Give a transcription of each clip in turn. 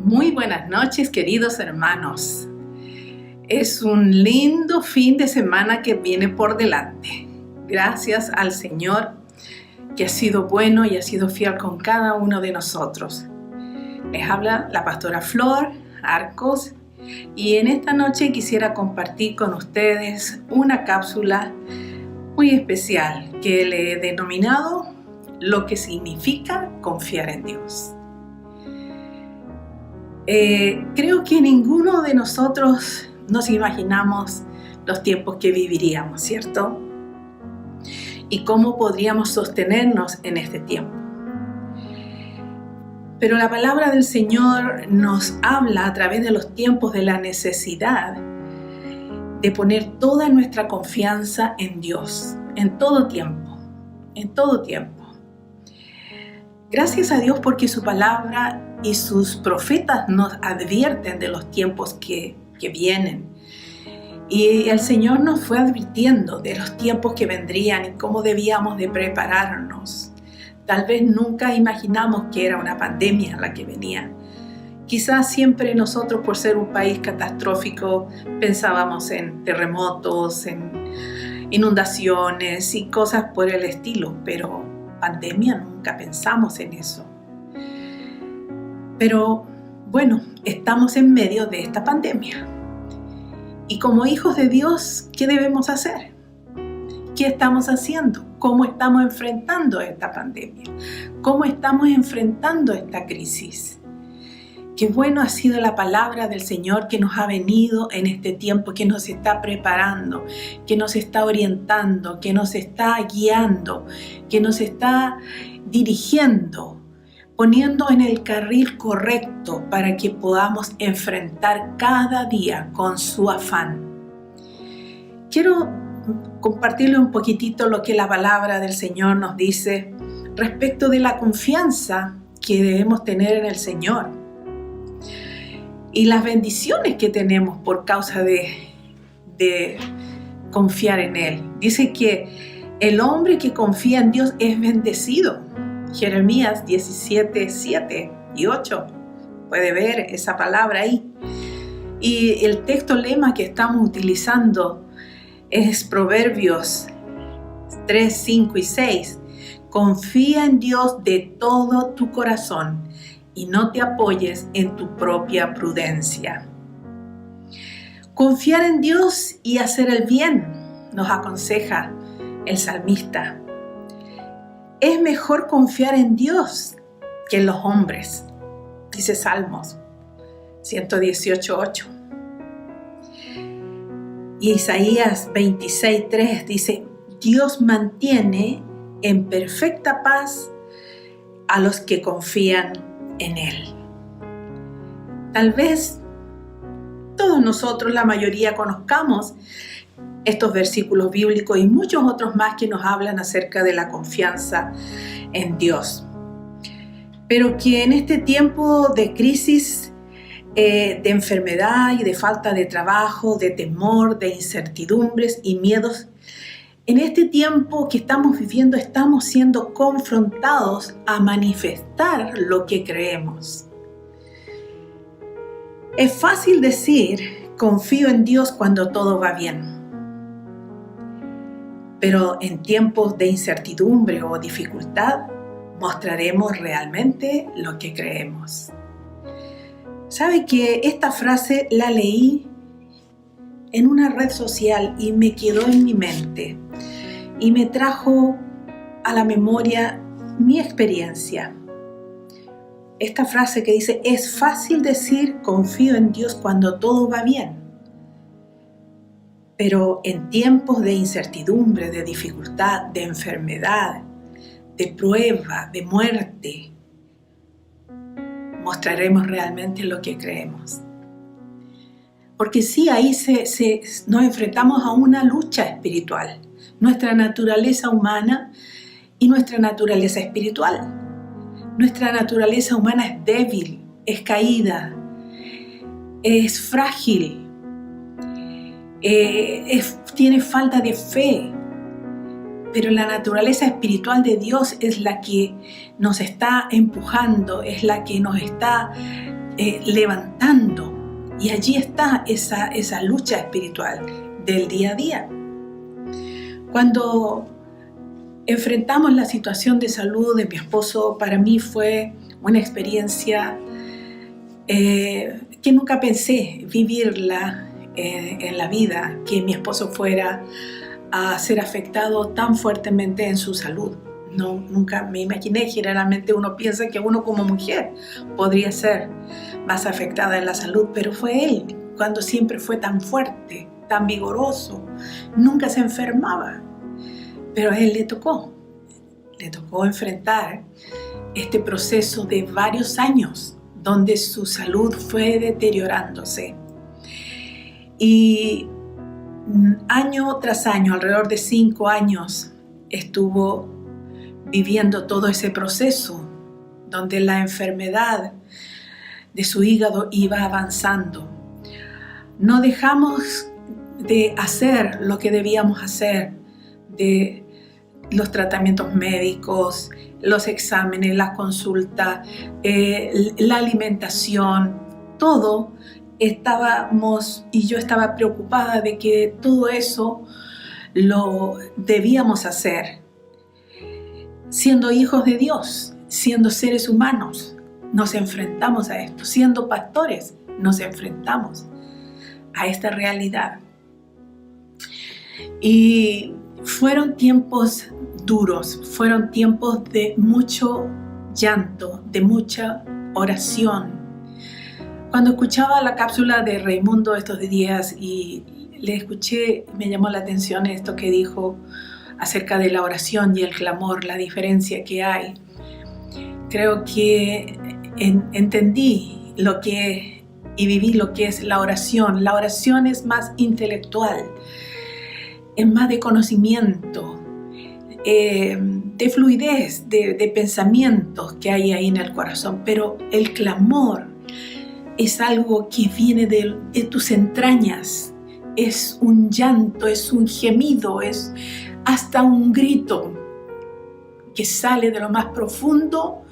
Muy buenas noches, queridos hermanos. Es un lindo fin de semana que viene por delante. Gracias al Señor que ha sido bueno y ha sido fiel con cada uno de nosotros. Les habla la pastora Flor Arcos y en esta noche quisiera compartir con ustedes una cápsula muy especial que le he denominado lo que significa confiar en Dios. Creo que ninguno de nosotros nos imaginamos los tiempos que viviríamos, ¿cierto? Y cómo podríamos sostenernos en este tiempo. Pero la palabra del Señor nos habla a través de los tiempos de la necesidad de poner toda nuestra confianza en Dios, en todo tiempo, en todo tiempo. Gracias a Dios porque su palabra y sus profetas nos advierten de los tiempos que vienen. Y el Señor nos fue advirtiendo de los tiempos que vendrían y cómo debíamos de prepararnos. Tal vez nunca imaginamos que era una pandemia la que venía. Quizás siempre nosotros, por ser un país catastrófico, pensábamos en terremotos, en inundaciones y cosas por el estilo, pero pandemia nunca pensamos en eso. Pero bueno, estamos en medio de esta pandemia. Y como hijos de Dios, ¿qué debemos hacer? ¿Qué estamos haciendo? ¿Cómo estamos enfrentando esta pandemia? ¿Cómo estamos enfrentando esta crisis? Qué bueno ha sido la palabra del Señor que nos ha venido en este tiempo, que nos está preparando, que nos está orientando, que nos está guiando, que nos está dirigiendo, poniendo en el carril correcto para que podamos enfrentar cada día con su afán. Quiero compartirle un poquitito lo que la palabra del Señor nos dice respecto de la confianza que debemos tener en el Señor y las bendiciones que tenemos por causa de confiar en Él. Dice que el hombre que confía en Dios es bendecido. Jeremías 17, 7 y 8. Puede ver esa palabra ahí. Y el texto lema que estamos utilizando es Proverbios 3, 5 y 6. Confía en Dios de todo tu corazón y no te apoyes en tu propia prudencia. Confiar en Dios y hacer el bien, nos aconseja el salmista. Es mejor confiar en Dios que en los hombres, dice Salmos 118:8. Y Isaías 26:3 dice: Dios mantiene en perfecta paz a los que confían en Él. Tal vez todos nosotros, la mayoría, conozcamos estos versículos bíblicos y muchos otros más que nos hablan acerca de la confianza en Dios. Pero que en este tiempo de crisis, de enfermedad y de falta de trabajo, de temor, de incertidumbres y miedos, en este tiempo que estamos viviendo estamos siendo confrontados a manifestar lo que creemos. Es fácil decir, confío en Dios cuando todo va bien. Pero en tiempos de incertidumbre o dificultad, mostraremos realmente lo que creemos. ¿Sabe que esta frase la leí en una red social y me quedó en mi mente? Y me trajo a la memoria mi experiencia. Esta frase que dice: es fácil decir confío en Dios cuando todo va bien. Pero en tiempos de incertidumbre, de dificultad, de enfermedad, de prueba, de muerte, mostraremos realmente lo que creemos. Porque sí, ahí nos enfrentamos a una lucha espiritual. Nuestra naturaleza humana y nuestra naturaleza espiritual. Nuestra naturaleza humana es débil, es caída, es frágil. Tiene falta de fe, pero la naturaleza espiritual de Dios es la que nos está empujando, es la que nos está levantando. Y allí está esa lucha espiritual del día a día. Cuando enfrentamos la situación de salud de mi esposo, para mí fue una experiencia que nunca pensé vivirla en la vida, que mi esposo fuera a ser afectado tan fuertemente en su salud. No, nunca me imaginé. Generalmente uno piensa que uno como mujer podría ser más afectada en la salud, pero fue él, cuando siempre fue tan fuerte, tan vigoroso, nunca se enfermaba. Pero a él le tocó enfrentar este proceso de varios años donde su salud fue deteriorándose. Y año tras año, alrededor de 5 años, estuvo viviendo todo ese proceso donde la enfermedad de su hígado iba avanzando. No dejamos de hacer lo que debíamos hacer, de los tratamientos médicos, los exámenes, las consultas, la alimentación, todo estábamos, y yo estaba preocupada de que todo eso lo debíamos hacer. Siendo hijos de Dios, siendo seres humanos, nos enfrentamos a esto. Siendo pastores, nos enfrentamos a esta realidad. Y fueron tiempos duros, fueron tiempos de mucho llanto, de mucha oración. Cuando escuchaba la cápsula de Raimundo estos días y le escuché, me llamó la atención esto que dijo acerca de la oración y el clamor, la diferencia que hay. Creo que entendí y viví lo que es la oración. La oración es más intelectual, es más de conocimiento, de fluidez, de pensamientos que hay ahí en el corazón. Pero el clamor es algo que viene de tus entrañas. Es un llanto, es un gemido, es hasta un grito que sale de lo más profundo,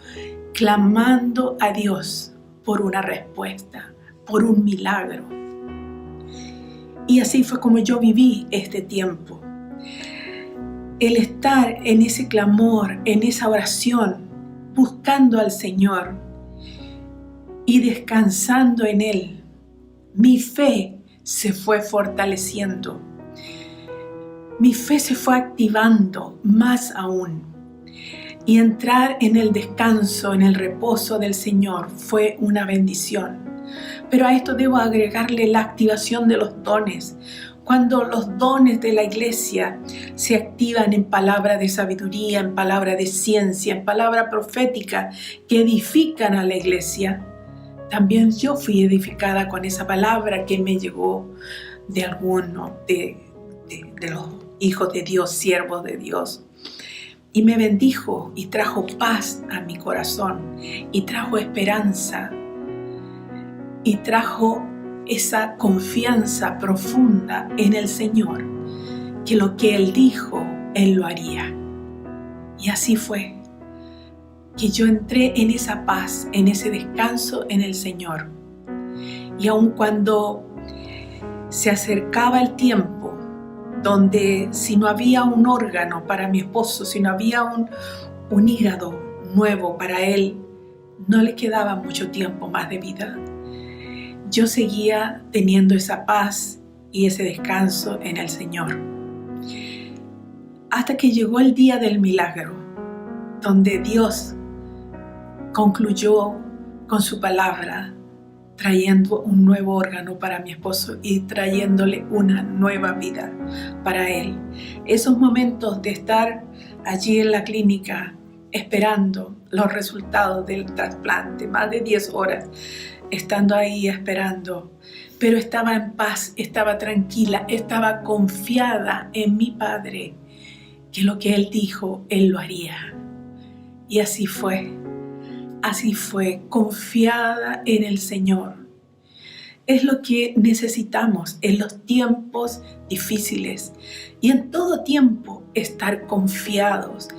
clamando a Dios por una respuesta, por un milagro. Y así fue como yo viví este tiempo. El estar en ese clamor, en esa oración, buscando al Señor y descansando en Él, mi fe se fue fortaleciendo. Mi fe se fue activando más aún. Y entrar en el descanso, en el reposo del Señor fue una bendición. Pero a esto debo agregarle la activación de los dones. Cuando los dones de la iglesia se activan en palabra de sabiduría, en palabra de ciencia, en palabra profética que edifican a la iglesia, también yo fui edificada con esa palabra que me llegó de alguno de los hijos de Dios, siervos de Dios. Y me bendijo y trajo paz a mi corazón y trajo esperanza y trajo esa confianza profunda en el Señor, que lo que Él dijo, Él lo haría. Y así fue que yo entré en esa paz, en ese descanso en el Señor. Y aun cuando se acercaba el tiempo donde si no había un órgano para mi esposo, si no había un hígado nuevo para él, no le quedaba mucho tiempo más de vida. Yo seguía teniendo esa paz y ese descanso en el Señor. Hasta que llegó el día del milagro, donde Dios concluyó con su palabra, trayendo un nuevo órgano para mi esposo y trayéndole una nueva vida para él. Esos momentos de estar allí en la clínica esperando los resultados del trasplante, más de 10 horas, estando ahí esperando, pero estaba en paz, estaba tranquila, estaba confiada en mi Padre, que lo que Él dijo, Él lo haría. Y así fue, confiada en el Señor. Es lo que necesitamos en los tiempos difíciles y en todo tiempo estar confiados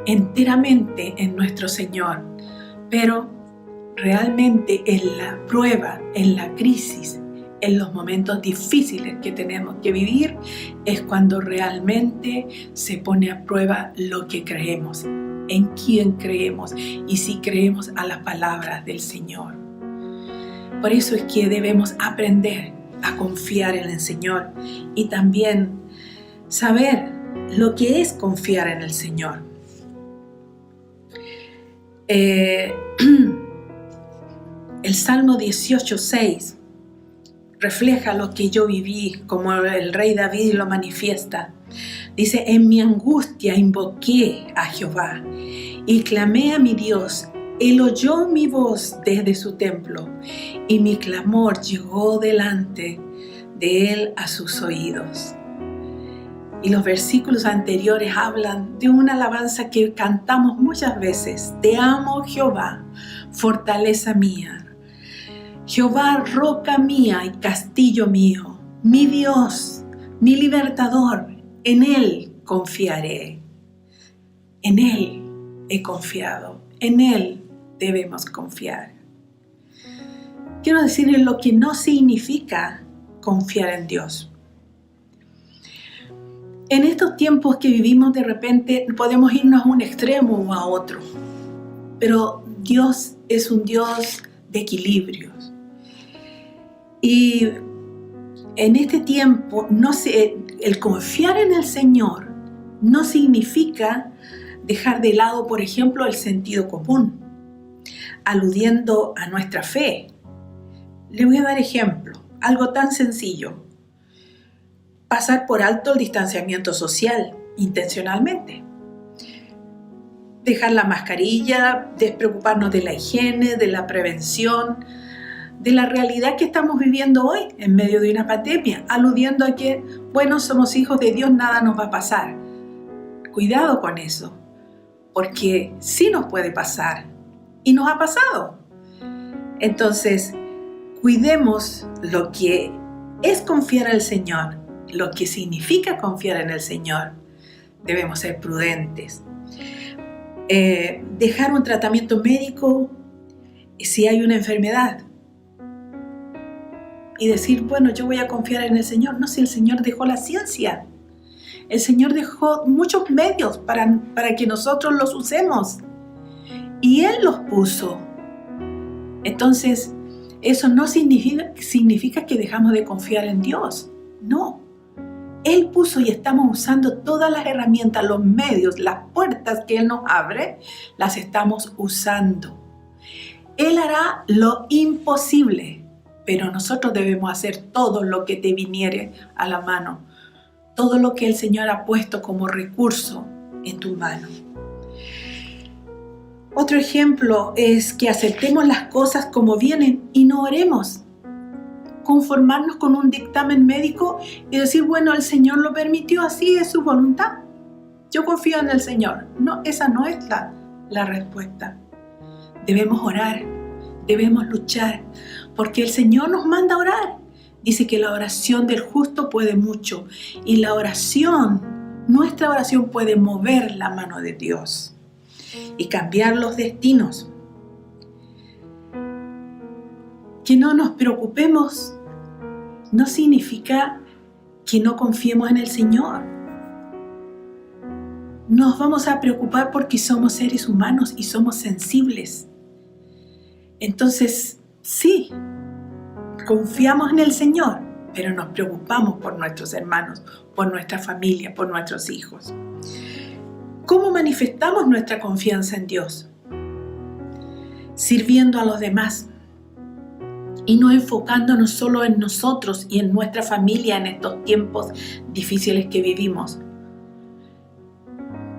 enteramente en nuestro Señor. Pero realmente en la prueba, en la crisis, en los momentos difíciles que tenemos que vivir, es cuando realmente se pone a prueba lo que creemos, en quién creemos y si creemos a las palabras del Señor. Por eso es que debemos aprender a confiar en el Señor y también saber lo que es confiar en el Señor. El Salmo 18:6 refleja lo que yo viví, como el rey David lo manifiesta. Dice: en mi angustia invoqué a Jehová y clamé a mi Dios. Él oyó mi voz desde su templo y mi clamor llegó delante de él a sus oídos. Y los versículos anteriores hablan de una alabanza que cantamos muchas veces. Te amo, Jehová, fortaleza mía. Jehová, roca mía y castillo mío, mi Dios, mi libertador, en Él confiaré. En Él he confiado, en Él debemos confiar. Quiero decirles lo que no significa confiar en Dios. En estos tiempos que vivimos, de repente podemos irnos a un extremo o a otro, pero Dios es un Dios de equilibrios. Y en este tiempo, el confiar en el Señor no significa dejar de lado, por ejemplo, el sentido común, aludiendo a nuestra fe. Le voy a dar ejemplo, algo tan sencillo. Pasar por alto el distanciamiento social intencionalmente. Dejar la mascarilla, despreocuparnos de la higiene, de la prevención, de la realidad que estamos viviendo hoy en medio de una pandemia, aludiendo a que, bueno, somos hijos de Dios, nada nos va a pasar. Cuidado con eso, porque sí nos puede pasar y nos ha pasado. Entonces, cuidemos lo que es confiar al Señor, lo que significa confiar en el Señor. Debemos ser prudentes. Dejar un tratamiento médico si hay una enfermedad y decir, bueno, yo voy a confiar en el Señor. No, si el Señor dejó la ciencia, el Señor dejó muchos medios para que nosotros los usemos y Él los puso. Entonces, eso no significa que dejamos de confiar en Dios. No. Él puso y estamos usando todas las herramientas, los medios, las puertas que Él nos abre, las estamos usando. Él hará lo imposible, pero nosotros debemos hacer todo lo que te viniere a la mano, todo lo que el Señor ha puesto como recurso en tu mano. Otro ejemplo es que aceptemos las cosas como vienen y no oremos. Conformarnos con un dictamen médico y decir, bueno, el Señor lo permitió, así es su voluntad. Yo confío en el Señor. No, esa no es la respuesta. Debemos orar, debemos luchar, porque el Señor nos manda a orar. Dice que la oración del justo puede mucho y nuestra oración puede mover la mano de Dios y cambiar los destinos. Que no nos preocupemos no significa que no confiemos en el Señor. Nos vamos a preocupar porque somos seres humanos y somos sensibles. Entonces, sí, confiamos en el Señor, pero nos preocupamos por nuestros hermanos, por nuestra familia, por nuestros hijos. ¿Cómo manifestamos nuestra confianza en Dios? Sirviendo a los demás y no enfocándonos solo en nosotros y en nuestra familia en estos tiempos difíciles que vivimos.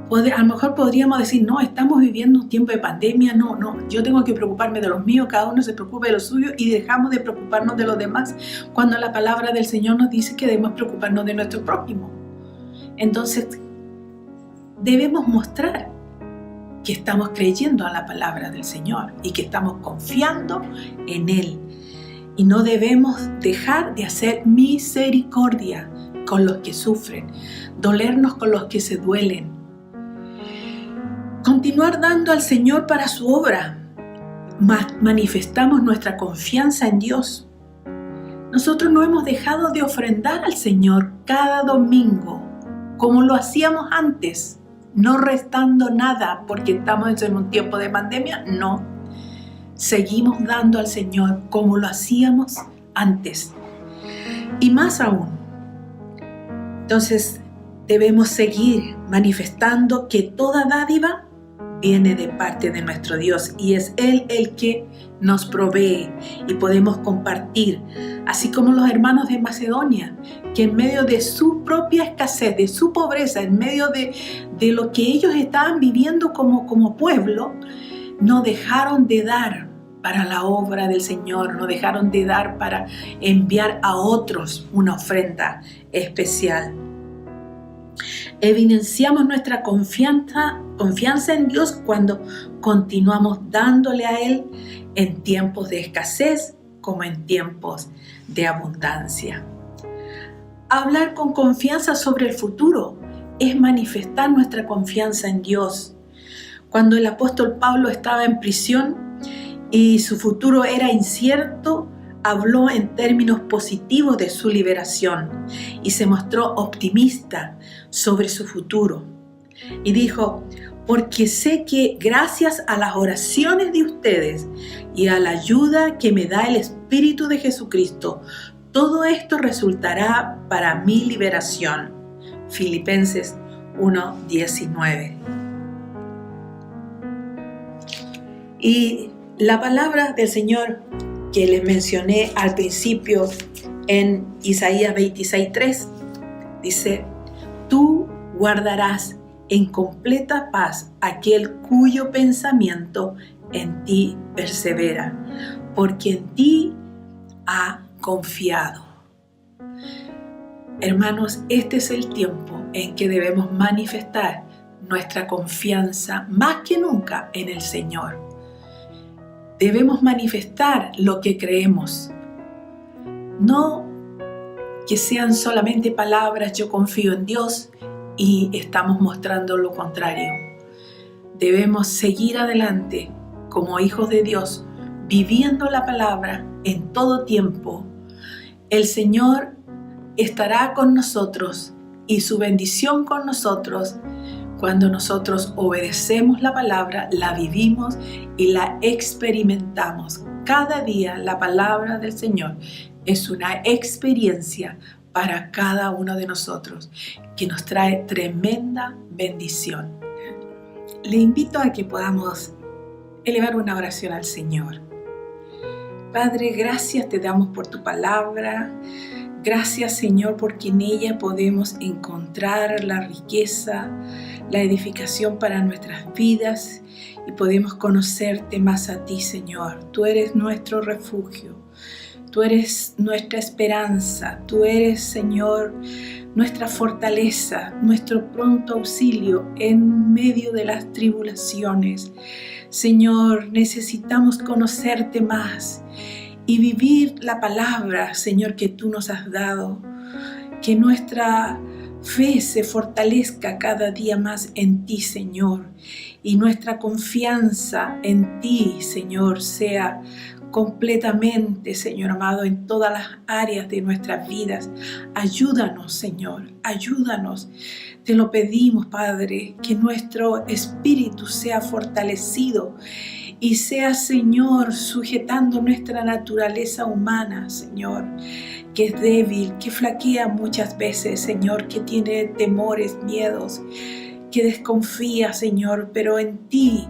A lo mejor podríamos decir, no, estamos viviendo un tiempo de pandemia, no, yo tengo que preocuparme de los míos, cada uno se preocupe de los suyos y dejamos de preocuparnos de los demás, cuando la palabra del Señor nos dice que debemos preocuparnos de nuestro prójimo. Entonces, debemos mostrar que estamos creyendo a la palabra del Señor y que estamos confiando en Él. Y no debemos dejar de hacer misericordia con los que sufren, dolernos con los que se duelen. Continuar dando al Señor para su obra, manifestamos nuestra confianza en Dios. Nosotros no hemos dejado de ofrendar al Señor cada domingo, como lo hacíamos antes, no restando nada porque estamos en un tiempo de pandemia, no. Seguimos dando al Señor como lo hacíamos antes. Y más aún. Entonces, debemos seguir manifestando que toda dádiva viene de parte de nuestro Dios y es Él el que nos provee y podemos compartir, así como los hermanos de Macedonia, que en medio de su propia escasez, de su pobreza, en medio de lo que ellos estaban viviendo como pueblo, no dejaron de dar para la obra del Señor, no dejaron de dar para enviar a otros una ofrenda especial. Evidenciamos nuestra confianza en Dios cuando continuamos dándole a Él en tiempos de escasez como en tiempos de abundancia. Hablar con confianza sobre el futuro es manifestar nuestra confianza en Dios. Cuando el apóstol Pablo estaba en prisión y su futuro era incierto, habló en términos positivos de su liberación y se mostró optimista sobre su futuro. Y dijo, porque sé que gracias a las oraciones de ustedes y a la ayuda que me da el Espíritu de Jesucristo, todo esto resultará para mi liberación. Filipenses 1:19. Y la palabra del Señor que les mencioné al principio en Isaías 26:3 dice, tú guardarás en completa paz aquel cuyo pensamiento en ti persevera, porque en ti ha confiado. Hermanos, este es el tiempo en que debemos manifestar nuestra confianza más que nunca en el Señor. Debemos manifestar lo que creemos. No que sean solamente palabras, yo confío en Dios y estamos mostrando lo contrario. Debemos seguir adelante como hijos de Dios, viviendo la palabra en todo tiempo. El Señor estará con nosotros y su bendición con nosotros cuando nosotros obedecemos la palabra, la vivimos y la experimentamos. Cada día la palabra del Señor es una experiencia para cada uno de nosotros que nos trae tremenda bendición. Le invito a que podamos elevar una oración al Señor. Padre, gracias te damos por tu palabra. Gracias, Señor, porque en ella podemos encontrar la riqueza, la edificación para nuestras vidas y podemos conocerte más a ti, Señor. Tú eres nuestro refugio, tú eres nuestra esperanza, tú eres, Señor, nuestra fortaleza, nuestro pronto auxilio en medio de las tribulaciones. Señor, necesitamos conocerte más y vivir la palabra, Señor, que tú nos has dado. Que nuestra fe se fortalezca cada día más en ti, Señor. Y nuestra confianza en ti, Señor, sea completamente, Señor amado, en todas las áreas de nuestras vidas. Ayúdanos, Señor, ayúdanos. Te lo pedimos, Padre, que nuestro espíritu sea fortalecido y sea, Señor, sujetando nuestra naturaleza humana, Señor, que es débil, que flaquea muchas veces, Señor, que tiene temores, miedos, que desconfía, Señor, pero en ti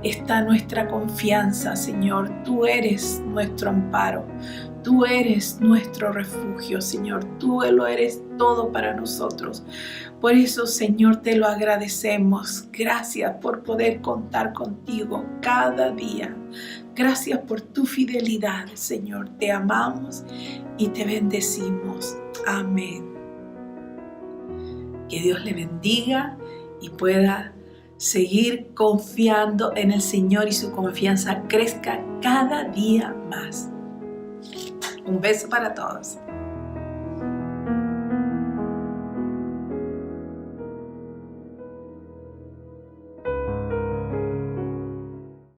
está nuestra confianza, Señor. Tú eres nuestro amparo, tú eres nuestro refugio, Señor. Tú lo eres todo para nosotros. Por eso, Señor, te lo agradecemos. Gracias por poder contar contigo cada día. Gracias por tu fidelidad, Señor. Te amamos y te bendecimos. Amén. Que Dios le bendiga y pueda seguir confiando en el Señor y su confianza crezca cada día más. Un beso para todos.